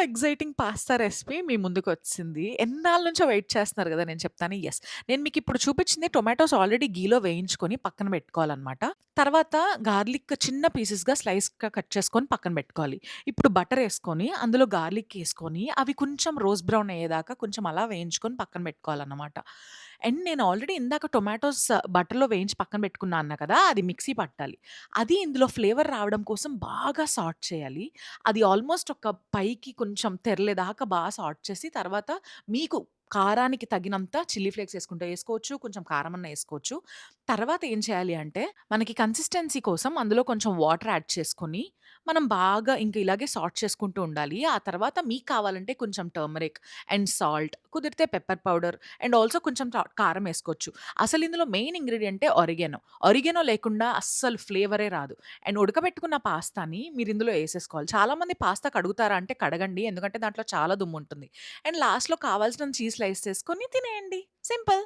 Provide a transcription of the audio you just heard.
Exciting pasta recipe మీ ముందుకొచ్చేసింది. ఎన్నాళ్ళ నుంచో wait చేస్తున్నారు గదా! నేను చెప్తాను. యెస్. నేను మీకిప్పుడు చూపించింది టొమాటోస్ ఆల్రెడీ గీలో వేయించుకొని పక్కన పెట్టుకోవాలనమాట. తర్వాత గార్లిక్ చిన్న పీసెస్‌గా స్లైస్‌గా కట్ చేసుకొని పక్కన పెట్టుకోవాలి. ఇప్పుడు బటరేసుకొని, అందులో గార్లిక్ ఏసుకొని, అవి కొంచెం రోస్ట్ బ్రౌన్ అయ్యేదాకా కొంచెం అలా వేయించుకొని పక్కన పెట్టుకోవాలన్నమాట. అండ్ నేను ఆల్రెడీ ఇందాక టొమాటోస్ బటర్‌లో వేయించి పక్కన పెట్టుకున్నా అన్నా కదా! అది మిక్సీ పట్టాలి. అది ఇందులో ఫ్లేవర్ రావడం కోసం బాగా సార్ట్ చేయాలి. అది ఆల్‌మోస్ట్ ఒక పైకి కొంచెం తెరలేదాకా సార్ట్ చేసి, తర్వాత మీకు కారానికి తగినంత చిల్లీ ఫ్లేక్స్ ఏసుకుంటే ఏసుకోవచ్చు. కొంచెం కారమన్నా ఏసుకోవచ్చు. తర్వాత ఏం చేయాలి అంటే, మనకి కన్సిస్టెన్సీ కోసం అందులో కొంచెం వాటర్ యాడ్ చేసుకొని, మనం బాగా ఇంక ఇలాగే సార్ట్ చేసుకుంటూ ఉండాలి. ఆ తర్వాత మీకు కావాలంటే కొంచెం టర్మరిక్ అండ్ సాల్ట్, కుదిరితే పెప్పర్ పౌడర్ అండ్ ఆల్సో కొంచెం కారం ఏసుకోవచ్చు. అసలు ఇందులో మెయిన్ ఇంగ్రీడియెంటే ఒరిగానో. ఒరిగానో లేకుండా అస్సలు ఫ్లేవరే రాదు. అండ్ ఉడకబెట్టుకున్న పాస్తాని మీరిందులో ఏసేసుకోవాలి. చాలామంది పాస్తా కడుగుతారా అంటే కడగండి. ఎందుకంటే దాంట్లో చాలా దుమ్ముంటుంది. అండ్ లాస్ట్‌లో కావాల్సిన చీజ్ స్లైస్ చేసుకొని తినేయండి. సింపుల్.